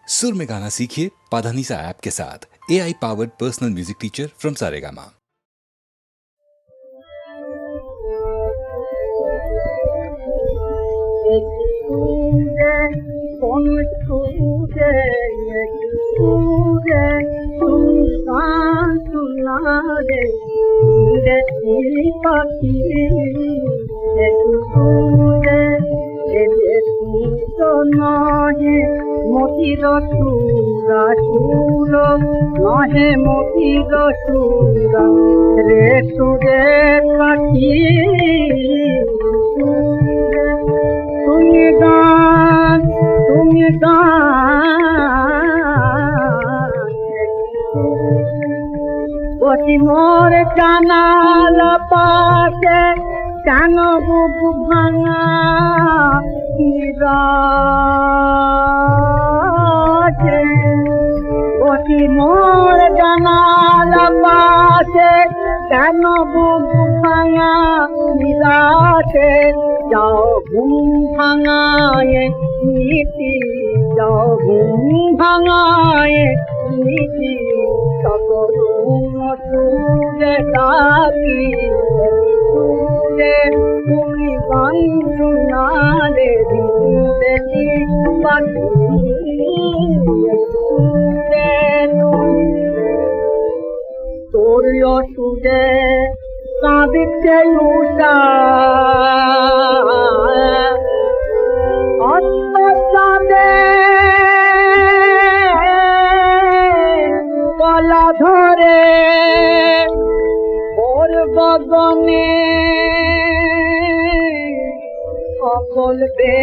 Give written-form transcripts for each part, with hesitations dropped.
सुर में गाना सीखिए पाधानीसा ऐप के साथ। AI powered personal music teacher from Saregama. मोतीर चूड़ा चूल नहे मोतीर चूड़ा रे सुरे पाखी তুমি গান মোর জানাল পাশে কেন বুক ভাঙা মোর জানাল পাশে কেন বুক ভাঙা নিরাশে যাও ঘুম ভাঙায় নীতি যাও ঘুম ভাঙায় নীতি সুরে ডাকি সুরে তুমি গান শোনালে দিদি তোর সুরে কাঁদিতে উষা গলা ধরে ওর বদনে সকল বে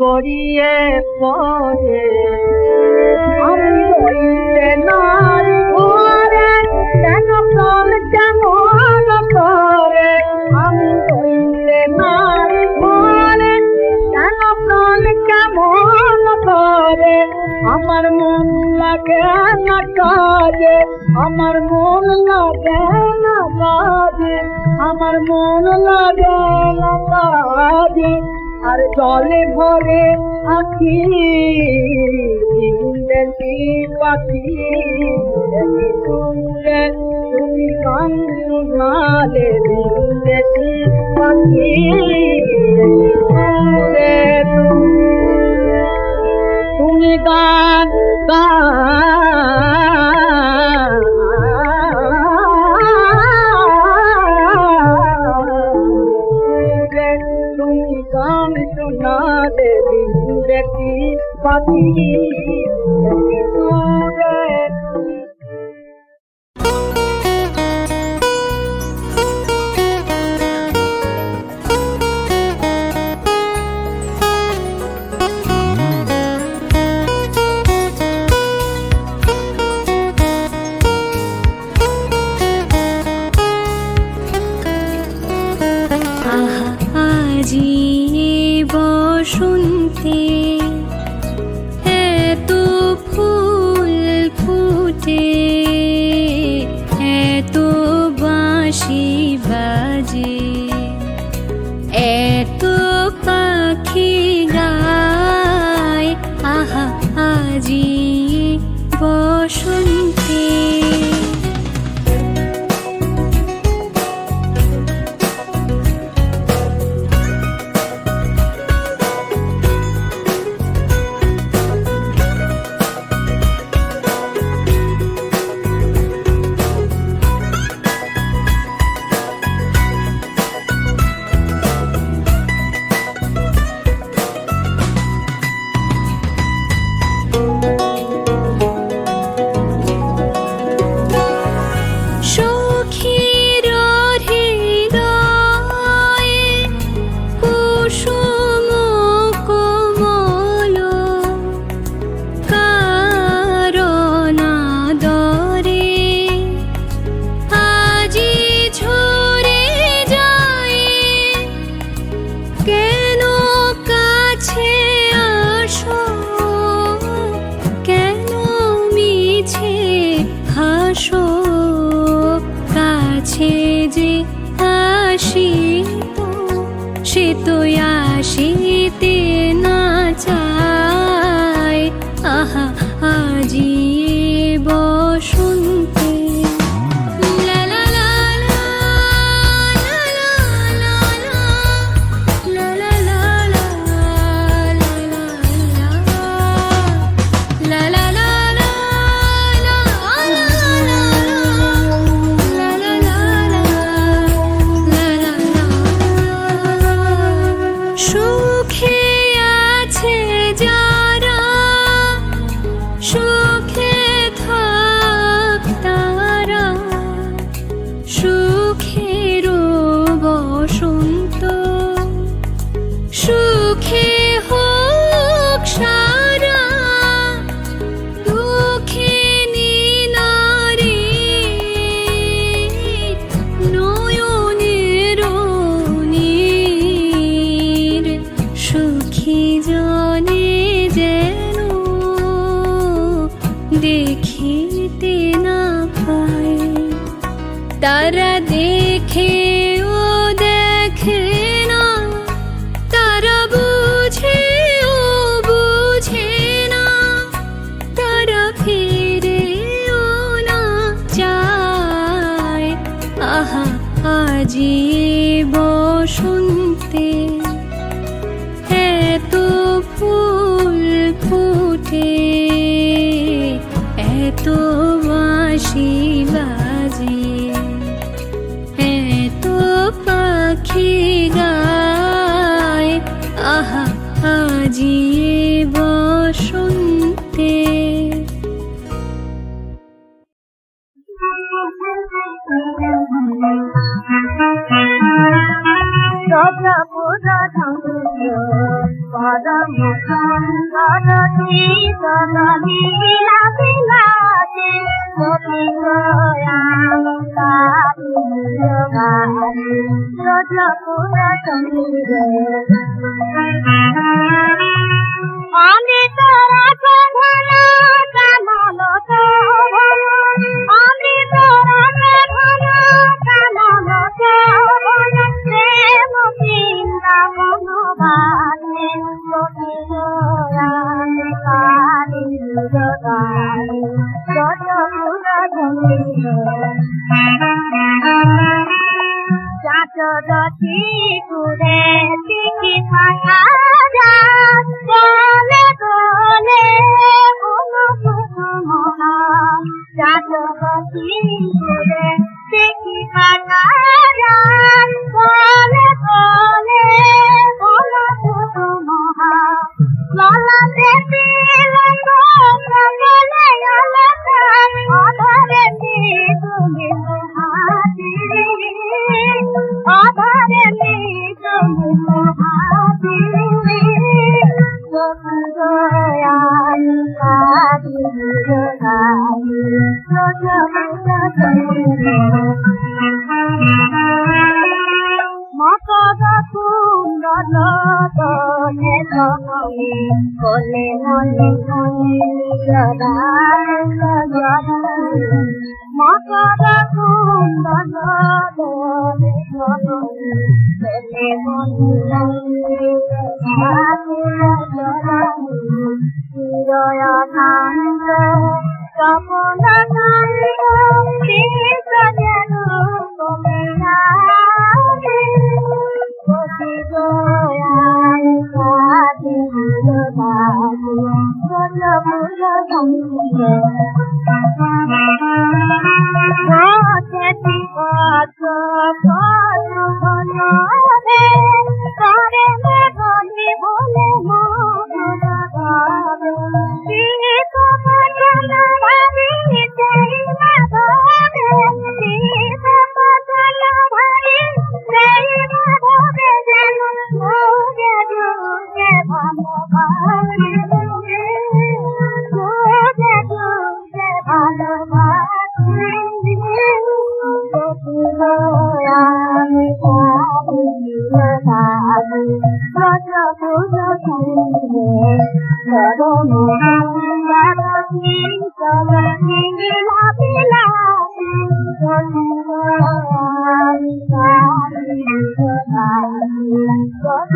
গড়িয়ে পড়ে আমি হইতে নারী ঘরে কেন প্রাণ কেমন করে আমি হইতে নারী ঘরে কেন প্রাণ কেমন করে আমার মন লাগে না কাজে আমার মন লাগে না কাজে আমার মন লাগে না কাজে আর জলে ভরে আখি দেখি পাখি তুমি গান শোনালে দেখি পাখি তুমি গান তুমি গান শোনা দেবী দেখি পাখি বসন্তে এত ফুল ফুটে এত বাঁশি বাজে এত পাখি গায় আহা আজি বসন্তে শীতে না চায় আহা আজি বসন্তে লা লা লা লা লা লা লা লা লা লা লা লা লা সুখে আছে যারা সুখে থাক তারা সুখেরও বসন্ত সুখে হোক সারা দুঃখিনী নারী নয়নের নীর সুখী জনে যেন দেখিতে না পায় তারা দেখে ও দেখে না তারা বুঝে ও বুঝে না তারা ফিরেও না চায় আহা আজি বসন্তে এত ফুল ফুটে এত বাঁশি বাজে এত পাখি গায় আহা আজি বসন্তে আমি তোরা সাধনা কামল আমি তোরা সাধনা কামল প্রেম চিন্তা মনোবাদে সখী গোয়ানি কালি জগানি যত পুরা চাচি কুড়ে টিকি ফাঁকা যায় গলে গলে কোনো কুসুমহা চাচি কুড়ে টিকি ফাঁকা যায় গলে গলে কোনো কুসুমহা ললাতে তিলক সকলে অলকা অধরে তুমি হাতি অধরে তুমি হাতি গয়ানি কাদি গানি মকদ কুণ্ডল তনে তনে কোলে মনে মনে মকদ কুণ্ডল তনে তনে কোলে মনে চিরয় কান্ত তপন কান্ত শিষ যেন কমিয়া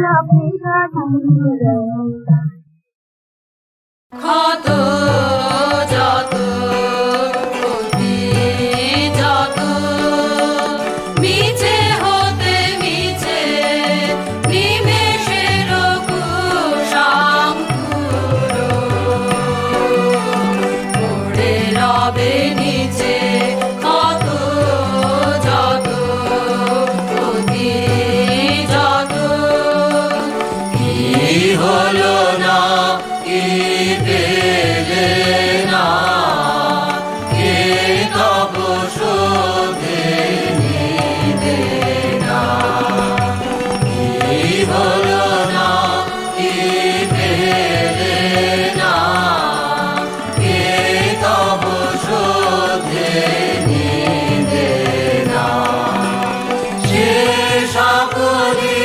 Thank you. ক্ষত যত ক্ষতি যত মিছে হতে মিছে নিমেষের কুশাঙ্কুর পড়ে রবে নিচে ক্ষত যত ক্ষতি যত কি হলো না কি পেলে না কে তব শোধে নিবে না কি হলো না কি পেলে না কে তব শোধে নিবে না সে সকলে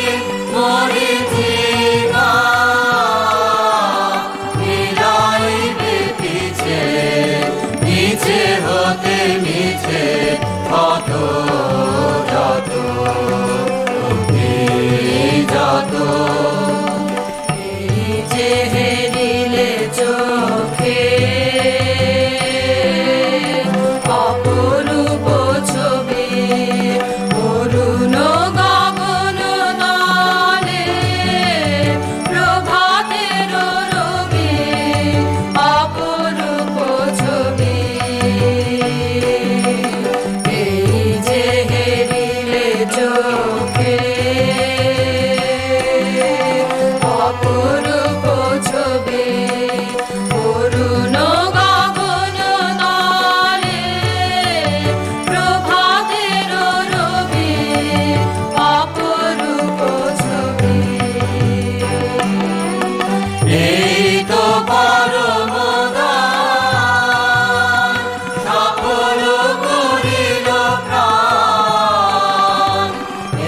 মরেছি মিছে হতে মিছে কত যত যত এই যে হেরিলে চোখে অপরূপ ছবি অরুণ গগন দলে প্রভাতের রবি অপরূপ ছবি এই যে হেরিলে চোখে অপরূপ ছবি অরুণ গগন দলে প্রভাতের রবি অপরূপ ছবি এই তো পরম দান সফল করিল প্রাণ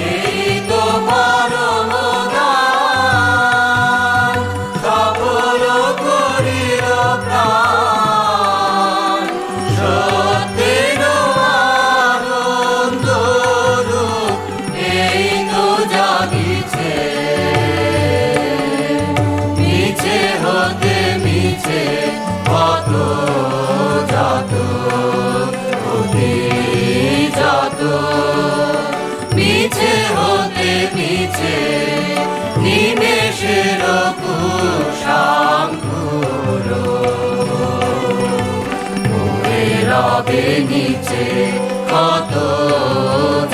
এই তো পরম দান সফল করিল প্রাণ সত্যের আনন্দ রূপ এই তো জাগিছে মিছে হতে মিছে কত যত ক্ষতি যত মিছে হতে মিছে নিমেষের কুশাঙ্কুর পড়ে রবে নিচে কত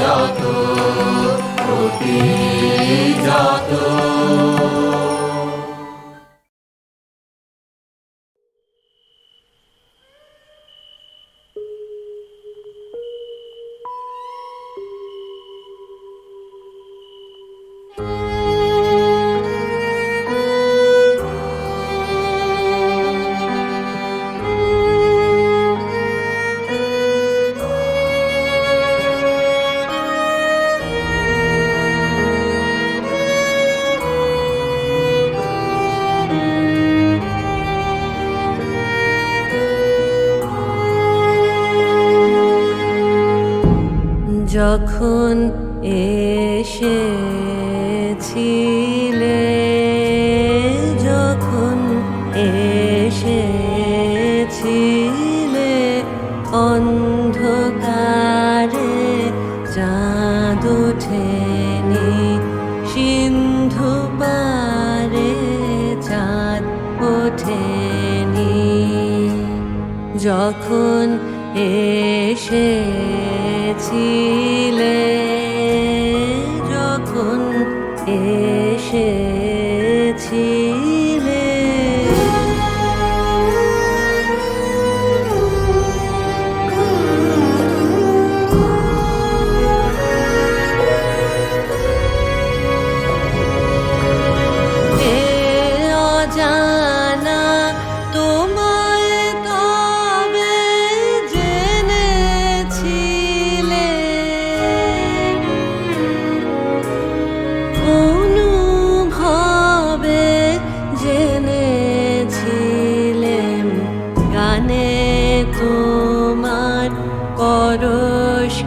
যত ক্ষতি যত যখন এসেছিলে যখন এসেছিলে অন্ধকারে চাঁদ ওঠেনি সিন্ধু পারে চাঁদ ওঠেনি যখন এসেছিলে যখন এসেছিলে এ অজানা তোমায় তবে জেনেছিলে অনুভবে জেনেছিলেন গানে তোমার পরশখানি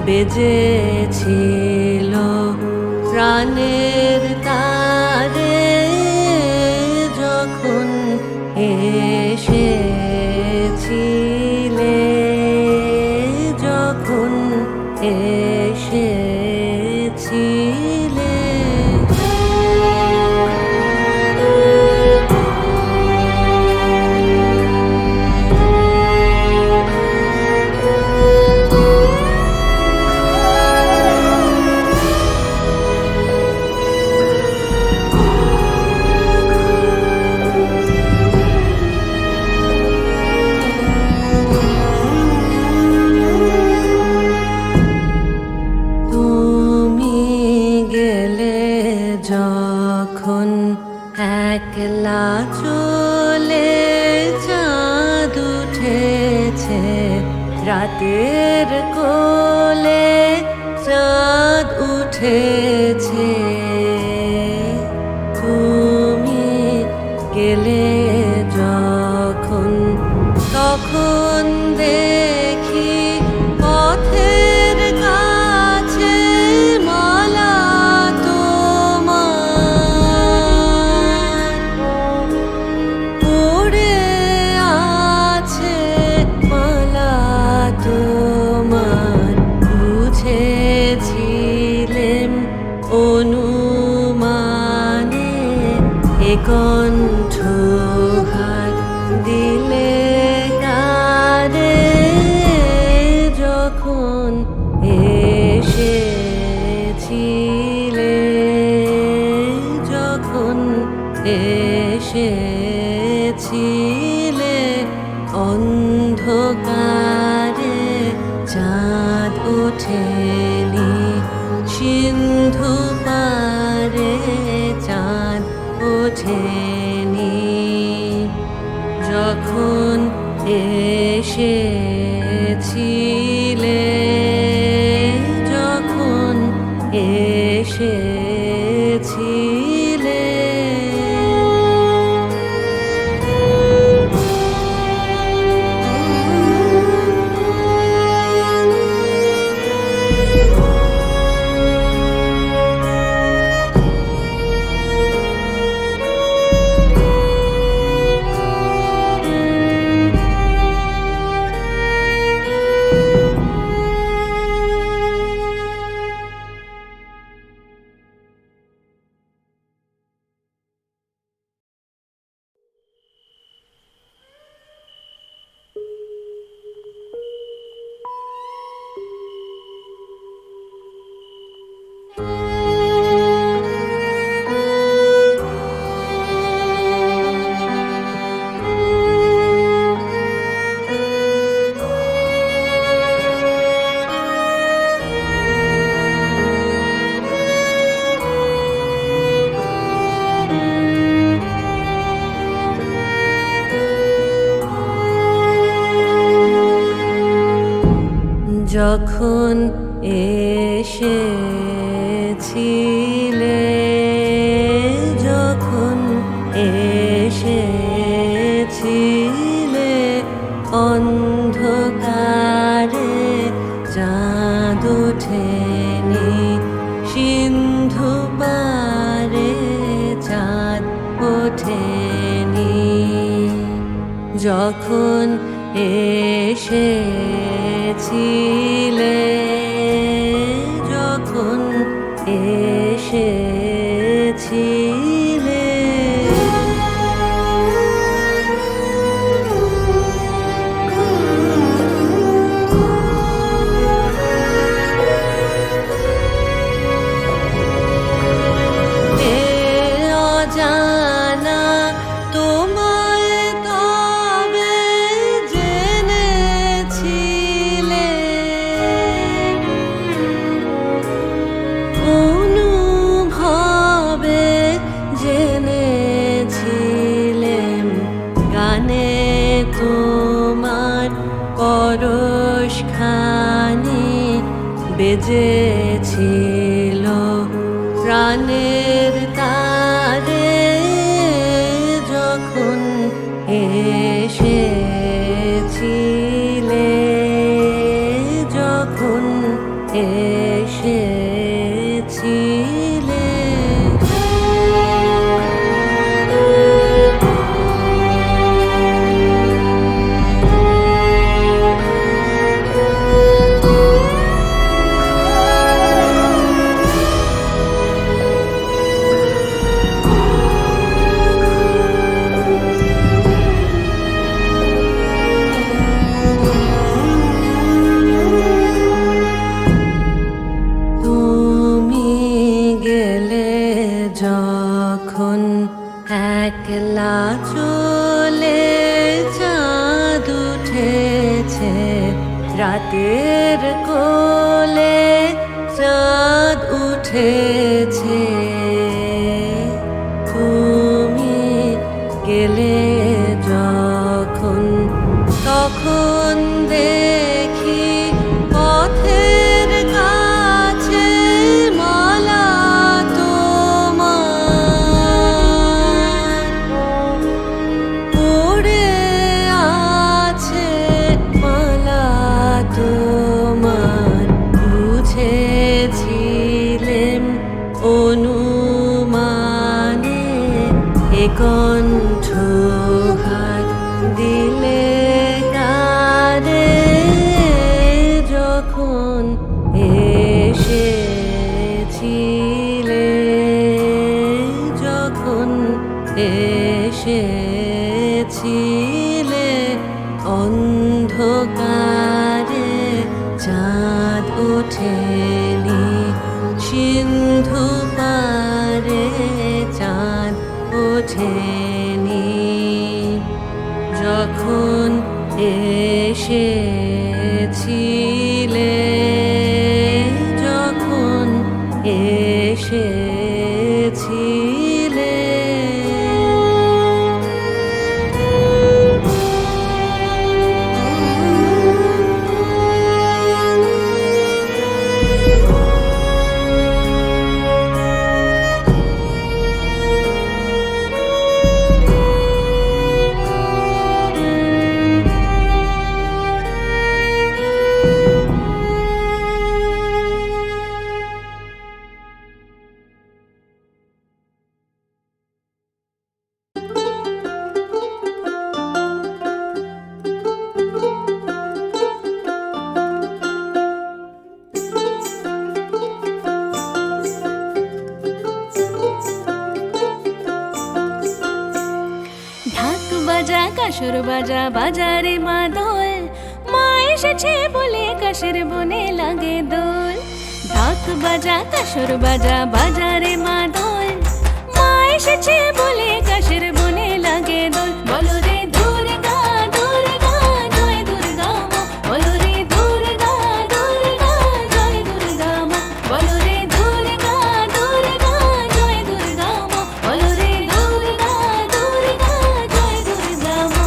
বেজেছিল প্রাণের যখন একলা চলে চাঁদ উঠেছে, রাতের কোলে চাঁদ উঠেছে, তুমি গেলে যখন, তখন দেখি পথের কাছে মালা তোমার পড়ে আছে, মালা তোমার বুঝেছিলেম অনুমানে, এ কণ্ঠ হাত দিলে কারে যখন এসেছিলে, যখন এসেছিলে অন্ধকারে চাঁদ ওঠেনি, সিন্ধু পারে চাঁদ ওঠেনি, যখন এসেছিলে, যখন এসেছিলে। যখন এসেছিলে, যখন এসেছিলে অন্ধকারে চাঁদ ওঠেনি, সিন্ধু পারে চাঁদ ওঠেনি, যখন এসেছিলে, যখন এসেছিলে। এ অজানা তোমায় তবে জেনেছিলে, অনুভবে জেনেছিলেম, গানে তোমার পরশখানি বেজেছিল প্রাণের তারে, যখন এসেছিলে, যখন এসেছিলে। যখন একলা চলে চাঁদ উঠেছে, রাতের কোলে চাঁদ উঠেছে। কণ্ঠ হাত দিলে কারে যখন এসেছিলে, যখন এসেছিলে অন্ধকারে চাঁদ ওঠেনি, সিন্ধু পারে চাঁদ ওঠেনি, যখন এসেছিলে, যখন এসেছিলে। কাসর বাজা বাজারে মাদল, মা এসেছে বলে কাশের বনে লাগে দোল। ঢাক বাজা কাসর বাজা বাজারে মাদল, মা এসেছে বলে কাশের বনে লাগে দোল। বলো রে দুর্গা দুর্গা জয় দুর্গা মা, বলো রে দুর্গা দুর্গা জয় দুর্গা মা, বলো রে দুর্গা দুর্গা জয় দুর্গা মা, বলো রে দুর্গা দুর্গা জয় দুর্গা মা।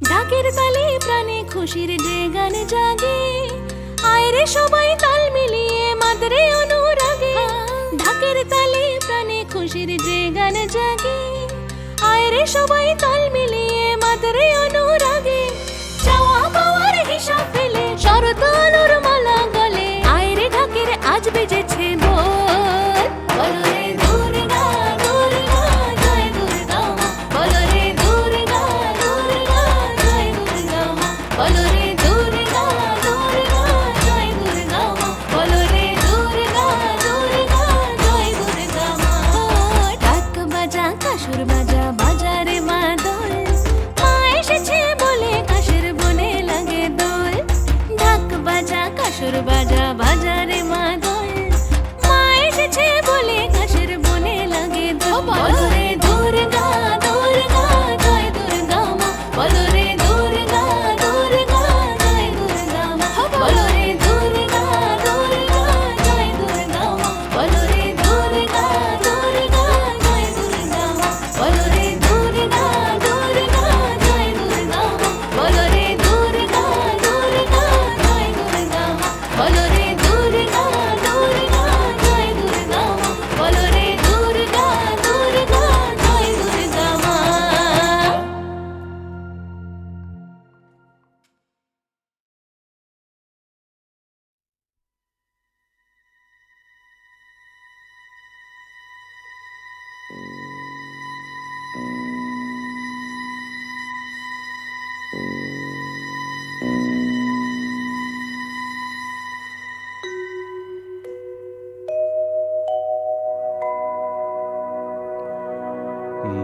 ঢাকের তালে প্রাণে খুশির যে গান জাগে, আয় রে সবাই তাল মিলিয়ে মাদরে অনুরাগে। ঢাকের তালে প্রাণে খুশির যে গান জাগে, আয় রে সবাই তাল মিলিয়ে মাদরে অনুরাগে। চাওয়া পাওয়ার হিসাব ফেলে শরৎ আলোর মালা গলে, আয় রে ঢাকের আজ বেজেছে বল। বলো রে দুর্গা দুর্গা জয় দুর্গা মা, বলো রে দুর্গা দুর্গা জয় দুর্গা মা, বলো রে দুর্গা দুর্গা জয় দুর্গা মা, বলো রে দুর্গা দুর্গা জয় দুর্গা মা। ঢাক বাজা কাসর বাজা বাজারে মাদল, মা এসেছে বলে কাশের বনে লাগে দোল। ঢাক বাজা কাসর বাজা বাজারে মাদল, মা এসেছে বলে কাশের বনে লাগে দোল। বলো রে দুর্গা দুর্গা জয় দুর্গা মা, বলো রে দুর্গা দুর্গা জয় দুর্গা মা, বলো রে দুর্গা দুর্গা জয় দুর্গা মা, বলো রে দুর্গা দুর্গা জয় দুর্গা মা, বলো রে দুর্গা দুর্গা জয় দুর্গা মা, বলো রে দুর্গা দুর্গা জয় দুর্গা মা, বলো রে দুর্গা দুর্গা জয় দুর্গা মা, বলো রে দুর্গা দুর্গা জয় দুর্গা মা।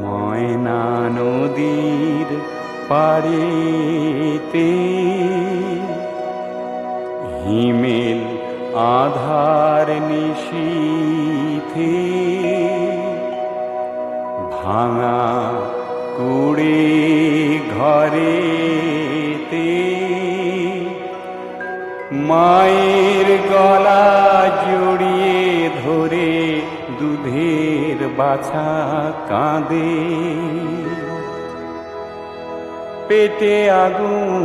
ময়না নদীর পাড়েতে হিমেল আধার নিশীথে, ভাঙা কুড়ে ঘরেতে মায়ের গলা জড়িয়ে ধরে দুধের বাছা কাঁদে। পেটে আগুন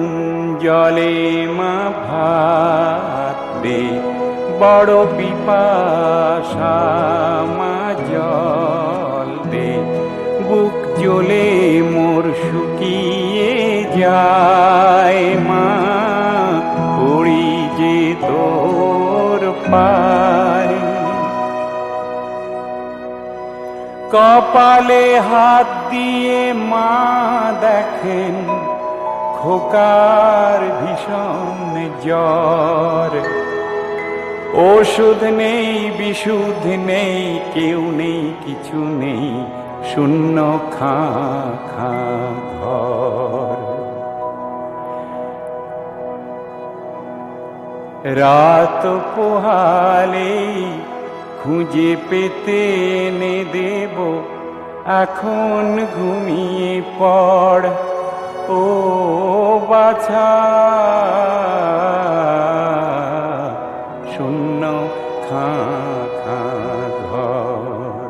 জলে মা ভাত দে, বড় পিপাসা মা জল দে, বুক জ্বলে মোর শুকিয়ে যায় মা, পড়ি যে তোর পায়। কপালে হাত দিয়ে মা দেখেন খোকার ভীষণ জ্বর, ওষুধ নেই বিশুদ্ধ নেই কেউ নেই কিছু নেই, শূন্য খা খা ঘর। রাত পোহালেই খুঁজে পেতে এনে দেব, এখন ঘুমিয়ে পড় ও বাছা, শূন্য খা খা ঘর।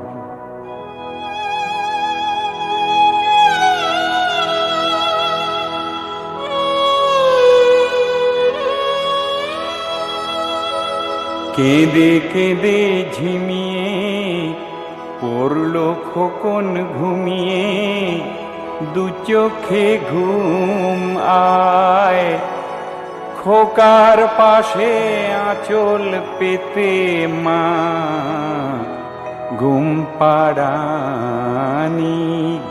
কেঁদে কেঁদে ঝিমিয়ে পড়ল খোকন ঘুমিয়ে, দু চোখে ঘুম আয়, খোকার পাশে আঁচল পেতে মা ঘুম পাড়ানি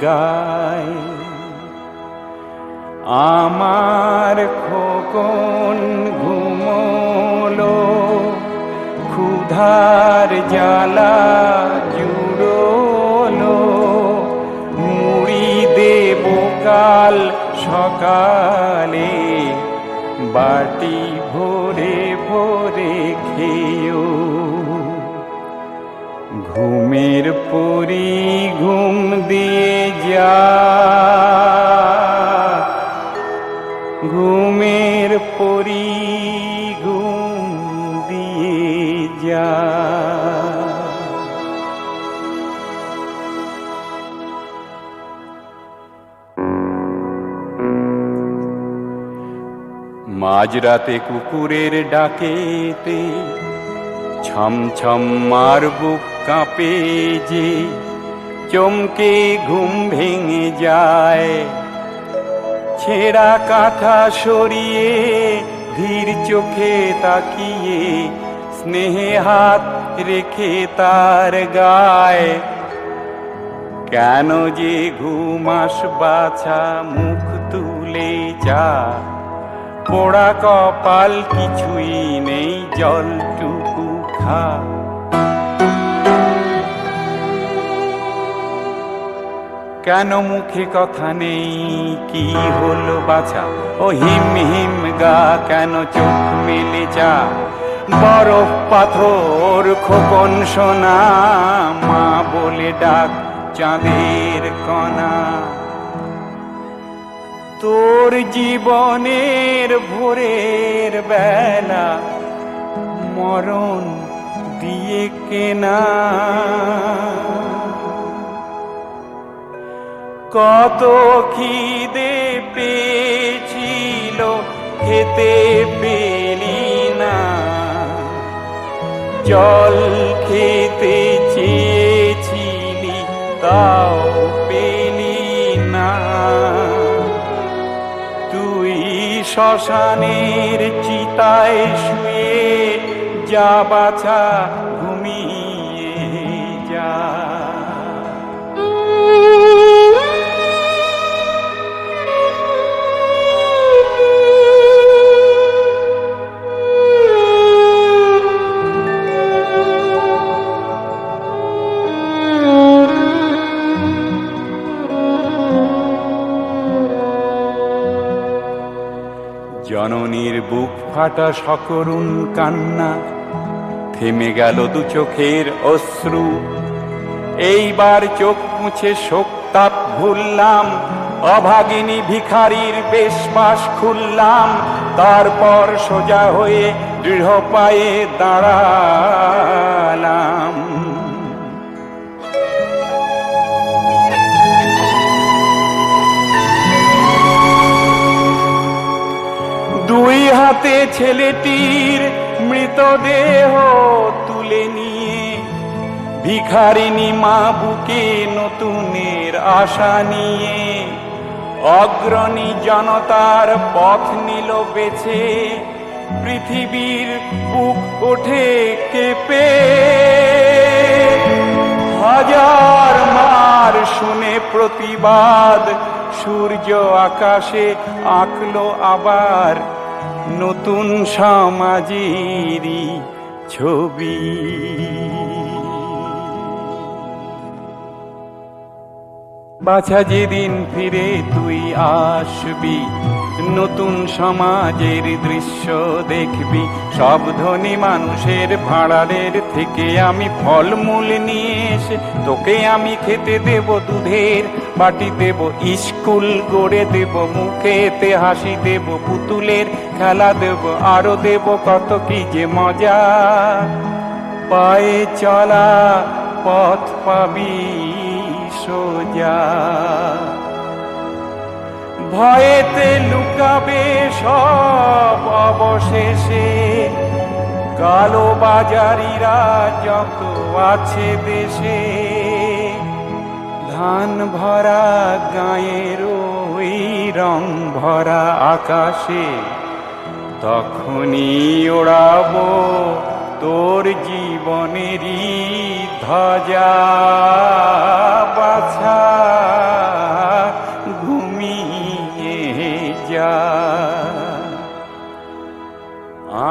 গায়। আমার খোকন ঘুমোলো, ক্ষুধার জ্বালা জুড়োলো, মুড়ি দেব কাল সকালে, বাটি ভরে ভরে খেয়েও। ঘুমের পরি ঘুম দিয়ে যা, ঘুমের পরি ঘুম দিয়ে যা। মাঝরাতে কুকুরের ডাকেতে ছম ছম মার বুক কাঁপে যে, চমকে ঘুম ভেঙে যায়। ছেঁড়া কাঁথা সরিয়ে ধীর চোখে তাকিয়ে, স্নেহে হাত রেখে তার গায়। কেন যে ঘুমাস বাছা মুখ তুলে যা, পোড়া কপাল কিছুই নেই জলটুকু খা। কেন মুখে কথা নেই কি হলো বাছা, ও হিম হিম গা কেন চোখ মেলে যা। বরফ পাথর খোকন সোনা, মা বলে ডাক চাঁদের কণা। তোর জীবনের ভোরের বেলা মরণ দিয়ে কেনা। কত খিদে পেয়েছিল খেতে পেলি না, জল খেতে চেয়েছিলি তাও পেলি না। তুই শ্মশানের চিতায় শুয়ে যা বাছা ঘুমিয়ে যা। জননীর বুক ফাটা সকরুণ কান্না, থেমে গেল দু চোখের অশ্রু। এইবার চোখ মুছে শোকতাপ ভুললাম, অভাগিনী ভিখারির বেশপাশ খুললাম। তারপর সোজা হয়ে দৃঢ় পায়ে দাঁড়ালাম। দুই হাতে ছেলেটির মৃতদেহ তুলে নিয়ে ভিখারিনী মা বুকে নতুনের আশা নিয়ে অগ্রণী জনতার পথ নিল বেছে পৃথিবীর বুক ওঠে কেঁপে হাজার মার শুনে প্রতিবাদ সূর্য আকাশে আঁকলো আবার নতুন সমাজেরই ছবি। বাছা যেদিন ফিরে তুই আসবি নতুন সমাজের দৃশ্য দেখবি সব ধনী মানুষের ভাঁড়ারের থেকে আমি ফলমূল নিয়ে এসে তোকে আমি খেতে দেব দুধের বাটি দেব স্কুল গড়ে দেব মুখেতে হাসি দেব পুতুলের খেলা দেব আরো দেব কত কি যে মজা পায়ে চলা পথ পাবি সোজা ভয়েতে লুকাবে সব অবশেষে কালো বাজারিরা যত আছে দেশে ধান ভরা গায়ের ওই রং ভরা আকাশে তখনই ওড়াবো তোর জীবনেরই ধ্বজা বাছা ঘুমিয়ে যা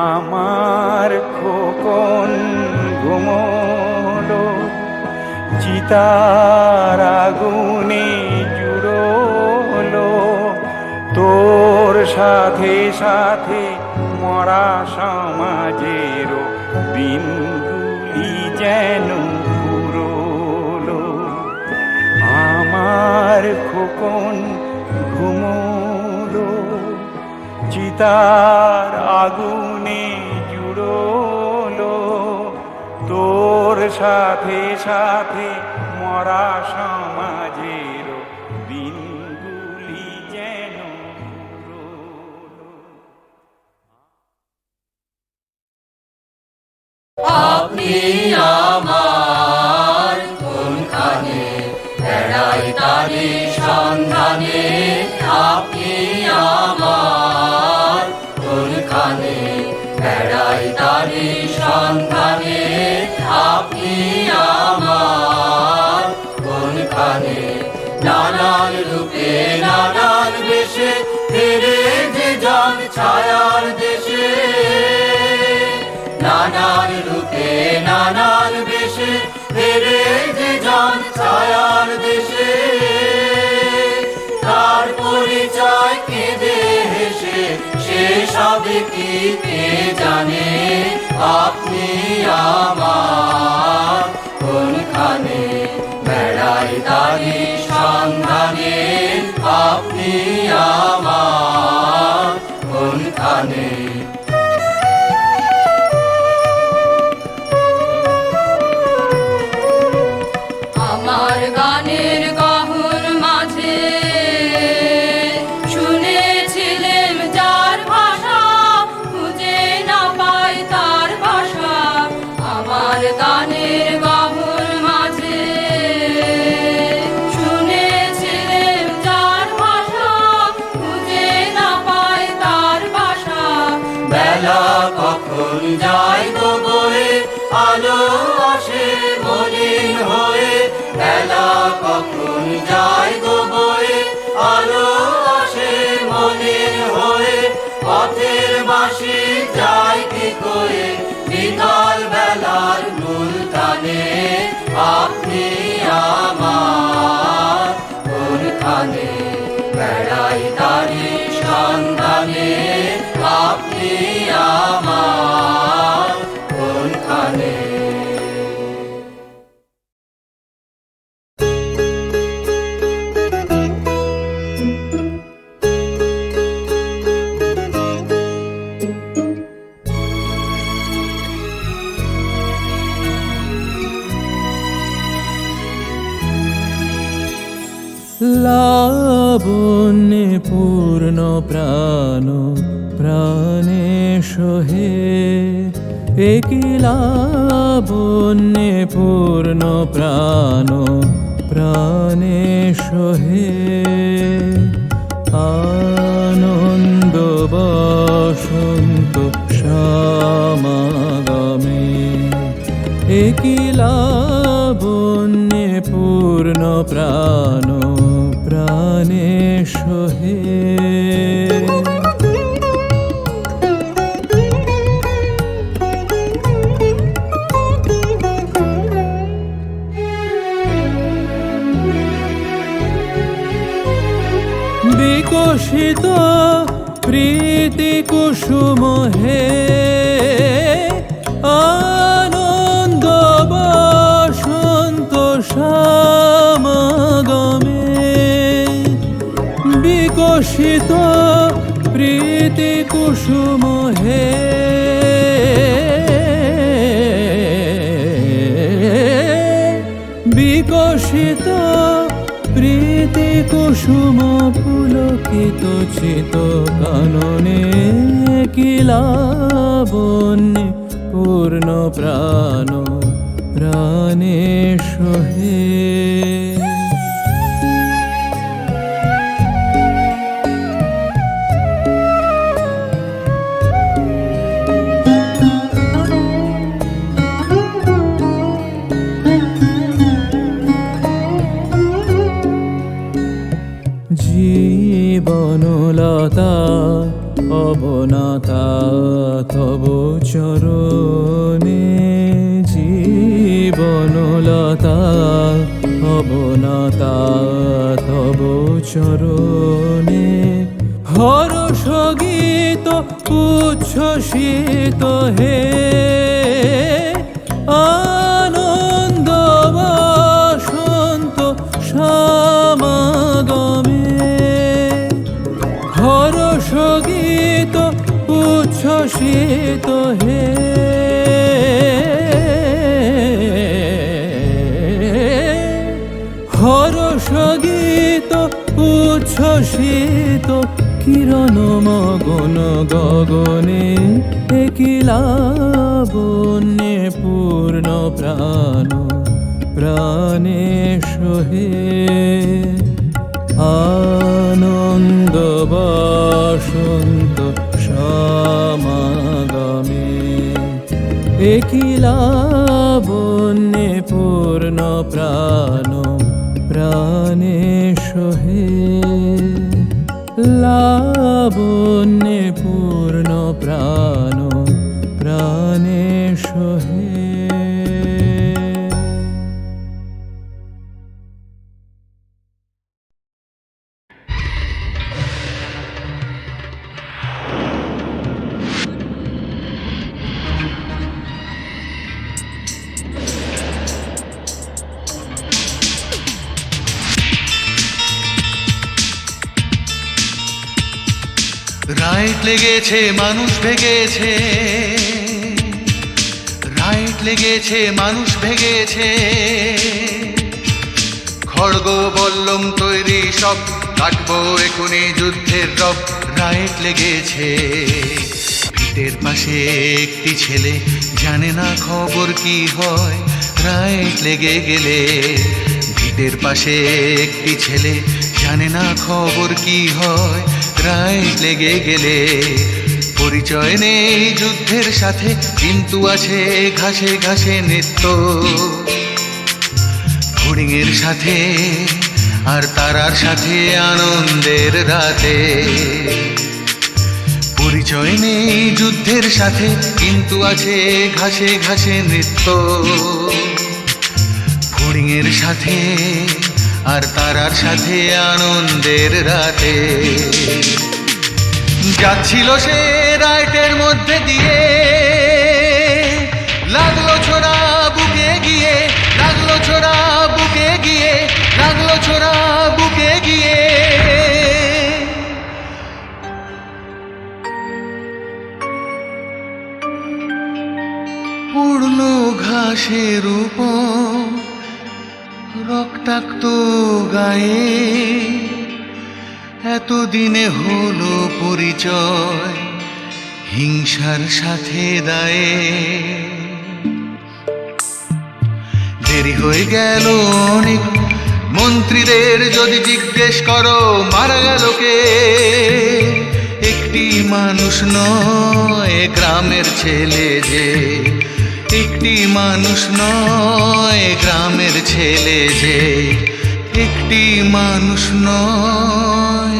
আমার খোকন ঘুমোলো চিতার আগুনে জুড়োলো তোর সাথে সাথে মরা সমাজেরও দিনগুলি যেন পুরোলো আমার খোকন ঘুমোলো চিতার আগুনে জুড়োলো তোর সাথে সাথে মরা সমাজেরও দিনগুলি যেন পুরোলো। আপনি আমার কোনখানে বেড়াই তারি সন্ধানে আপনি আমার কোনখানে বেড়াই তারি সন্ধানে আপনি আমার কোনখানে নানান রূপে নানান বেশে ফিরে যে যান ছায়ার দেশে নানান রূপে নানান বেশে ফিরে যে যান ছায়ার দেশে তার পরিচয় কেঁদে হেসে সে সবে কি কে জানে আপনি আমার কোনখানে বেড়াই তারি সন্ধানে আপনি আমার কোনখানে আমার গানের গহন মাঝে শুনেছিলেম যার ভাষা খুঁজে না পাই তার ভাষা আমার গানের গহন মাঝে শুনেছিলেম যার ভাষা খুঁজে না পাই তার ভাষা বেলা কখন যায় গো বয়ে আলো আসে মলিন হয়ে বেলা কখন যায় গো বয়ে আলো আসে মলিন হয়ে পথের বাঁশি যায় কি করে বিকাল বেলার মূল টানে আপনি আমার কোনখানে বেড়াই তারি সন্ধানে আপনি আমার কোনখানে লাবণ্যে পূর্ণ প্রাণ প্রাণে সোহে একিলাবন্যে পূর্ণ প্রাণ প্রাণে সোহে আনন্দ বসন্ত সমাগমে একিলাবন্যে পূর্ণ প্রাণ প্রাণে সোহে বিকশিত প্রীতি কুসুম হে আনন্দ বসন্ত সমাগমে বিকশিত প্রীতি কুসুম হে বিকশিত প্রীতি কুসুম পুলকিত চিত কাননে কিলাবন্যে পূর্ণ প্রাণ প্রাণে সোহে জীবনলতা অবনাতা তব চরণে জীবনলতা অবনাতা তব চরণে হর্ষ গীত উচ্ছ্বসিত হে আনন্দ বসন্ত সমাগমে হর্ষ গীত উচ্ছ্বসিত হে হর্ষ গীত উচ্ছ্বসিত কিরণ মগন গগনে একিলাবন্যে পূর্ণ প্রাণ প্রাণে সোহে আনন্দ বসন্ত সমাগমে একিলাবন্যে পূর্ণ প্রাণ প্রাণে সোহে লাবণ্যে পূর্ণ প্রাণ প্রাণে সোহে রাইট লেগেছে মানুষ ভেগেছে রাইট লেগেছে মানুষ ভেগেছে খড়গ বল্লম তৈরি সব কাটবো এখুনি যুদ্ধের রব রাইট লেগেছে ভিটের পাশে একটি ছেলে জানে না খবর কি হয় রাইট লেগে গেলে ভিটের পাশে একটি ছেলে জানে না খবর কি হয় রাইট লেগে গেলে পরিচয় নেই যুদ্ধের সাথে কিন্তু আছে ঘাসে ঘাসে নৃত্য ফড়িংয়ের সাথে আর তারার সাথে আনন্দের রাতে পরিচয় নেই যুদ্ধের সাথে কিন্তু আছে ঘাসে ঘাসে নৃত্য ফড়িংয়ের সাথে আর তারার সাথে আনন্দের রাতে যাচ্ছিল সে রাইটের মধ্যে দিয়ে লাগলো ছোড়া বুকে গিয়ে লাগলো ছোড়া বুকে গিয়ে লাগলো ছোড়া বুকে গিয়ে পড়লো ঘাসের উপর রক্তাক্ত গায়ে এতদিনে হলো পরিচয় হিংসার সাথে দায়ে দেরি হয়ে গেল অনেক মন্ত্রীদের যদি জিজ্ঞেস করো মারা গেল কে একটি মানুষ নয় গ্রামের ছেলে যে একটি মানুষ নয় গ্রামের ছেলে যে একটি মানুষ নয়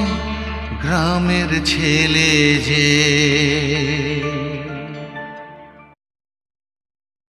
গ্রামের ছেলে যে